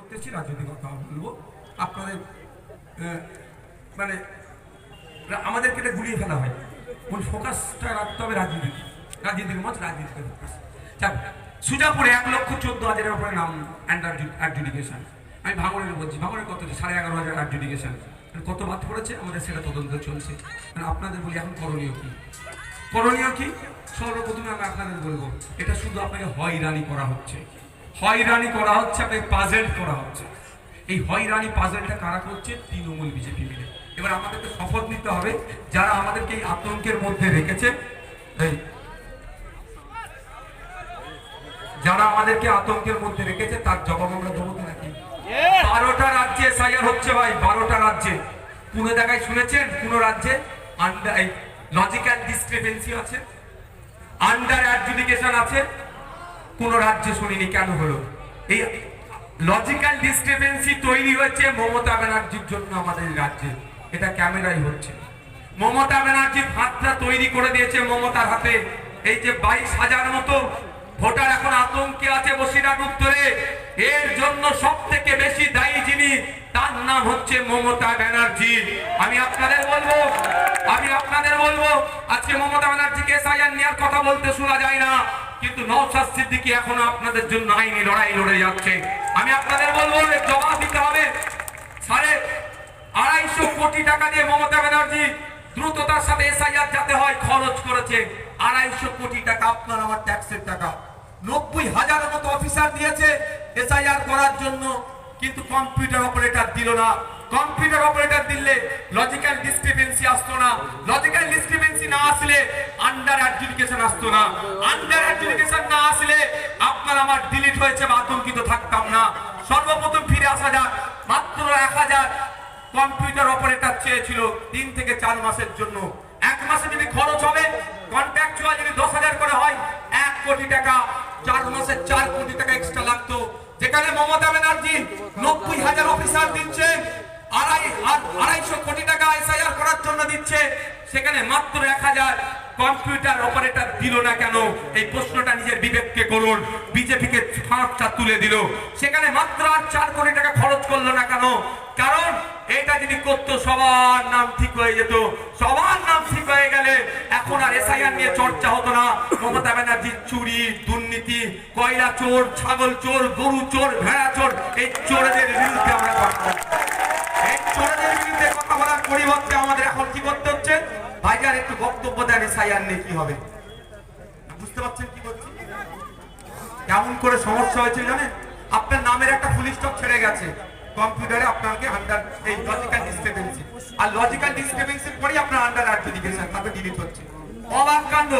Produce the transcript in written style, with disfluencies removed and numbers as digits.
করতেছি, রাজনৈতিক কথা বলবো আপনাদের মানে আমাদেরকে এটা গুলিয়ে ফেলা হয়। মূল ফোকাসটা রাখতে হবে রাজনীতির মঞ্চ, রাজনীতির ফোকাস। সুজাপুরে 1,14,000-এর উপরে নাম আন্ডার অ্যাডজুডিকেশন। আমি ভাঙড়ের বলছি, ভাঙড়ের কত 11,500 অ্যাডজুডিকেশন, কত বাদ পড়েছে আমাদের সেটা তদন্ত চলছে। আপনাদের বলি এখন করণীয় কি? করণীয় কি? সর্বপ্রথমে আমি আপনাদের বলবো, এটা শুধু আপনাকে হয়রানি করা হচ্ছে, হয়রানি করা হচ্ছে, আপনাকে পাজেল করা হচ্ছে। এই হয়রানি পাজেলটা কারা করছে? তৃণমূল বিজেপি মিলে। এবার আমাদেরকে শপথ নিতে হবে, যারা আমাদেরকে এই আতঙ্কের মধ্যে রেখেছে, যারা আমাদেরকে আতঙ্কের মধ্যে রেখেছে তার জবাব আমরা দেবো নাকি? 12টা রাজ্যে এসআইআর হচ্ছে ভাই, 12টা রাজ্যে। কোন জায়গায় শুনেছেন কোন রাজ্যে লজিক্যাল ডিসক্রিপেন্সি আছে, আন্ডার অ্যাডজুডিকেশন আছে? কোন রাজ্যে শুনিনি। কেন হলো? এই লজিক্যাল ডিসক্রিপেন্সি তৈরি হয়েছে মমতা ব্যানার্জির জন্য আমাদের রাজ্যে। এটা ক্যামেরাই হচ্ছে। মমতা ব্যানার্জির হাতটা তৈরি করে দিয়েছে মমতার হাতে। এই যে 22,000 মতো ভোটার এখন আতঙ্কে আছে বসিরহাট উত্তরে, এর জন্য সব থেকে বেশি দায়ী যিনি, তার নাম হচ্ছে মমতা ব্যানার্জি। আমি আপনাদের বলবো আজকে মমতা ব্যানার্জিকে এসআইআর নেওয়ার কথা বলতে শোনা যায় না, কিন্তু নওশাদ সিদ্দিকী এখনো আপনাদের জন্য আইনি লড়াই লড়ে যাচ্ছে। আমি আপনাদের বলবো জবাব দিতে হবে। 250 কোটি টাকা দিয়ে মমতা ব্যানার্জি দ্রুততার সাথে এসআইআর যাতে হয় খরচ করেছে। 250 কোটি টাকা আপনার আমার ট্যাক্সের টাকা। 90,000 মতো অফিসার দিয়েছে এসআইআর করার জন্য, কিন্তু কম্পিউটার অপারেটর দিল না। কম্পিউটার অপারেটর দিলে লজিক্যাল ডিসক্রিপেন্সি আসতো না, লজিক্যাল ডিসক্রিপেন্সি না আসলে আন্ডার অ্যাডজুডিকেশন আসতো না, আন্ডার অ্যাডজুডিকেশন না আসলে আপনার আমার ডিলিট হয়েছে বা আতঙ্কিত থাকতাম না। সর্বপ্রথম ফিরে আসা যাক, মাত্র 1000 কম্পিউটার অপারেটর চেয়েছিল 3 থেকে 4 মাসের জন্য। 1 মাসে যদি খরচ হবে কন্ট্রাকচুয়াল যদি 10,000 করে হয় 1 কোটি টাকা, 4 মাসে 4 কোটি টাকা এক্সট্রা লাগতো। যেখানে মমতা ব্যানার্জি 90,000 অফিসার দিচ্ছে, 250 কোটি টাকা এসআইআর করার জন্য দিচ্ছে, সেখানে মাত্র 1000 কম্পিউটার অপারেটর দিল না কেন? এই প্রশ্নটা নিজের বিবেককে করুন। বিজেপিকে ফাঁকটা তুলে দিল, সেখানে মাত্র আর 4 কোটি টাকা খরচ করলো না কেন? কারণ এটা যদি করতো সবার নাম ঠিক হয়ে যেত। সবার নাম ঠিক হয়ে গেলে এখন আর এসআইআর নিয়ে চর্চা হতো না। মমতা ব্যানার্জির চুরি, দুর্নীতি, কয়লা চোর, ছাগল চোর, গরু চোর, ভেড়া চোর, এই চোরদের বিরুদ্ধে আমরা কথা বলবো। এই চোরদের বিরুদ্ধে কথা বলার পরিবর্তে আমাদের এখন কি করতে হচ্ছে? ভাইজান একটু বক্তব্য দেন এসআইআর নিয়ে কি হবে। বুঝতে পারছেন কি করছি? কেমন করে সমস্যা হয়েছে জানেন? আপনার নামের একটা ফুল স্টপ ছেড়ে গেছে কম্পিউটারে, আপনাকে আন্ডার এই লজিক্যাল ডিসক্রিপেন্সি, আর লজিক্যাল ডিসক্রিপেন্সির পরেই আপনার আন্ডার অ্যাডজুডিকেশন, তারপরে ডিলিট হচ্ছে। অবাক কাণ্ড।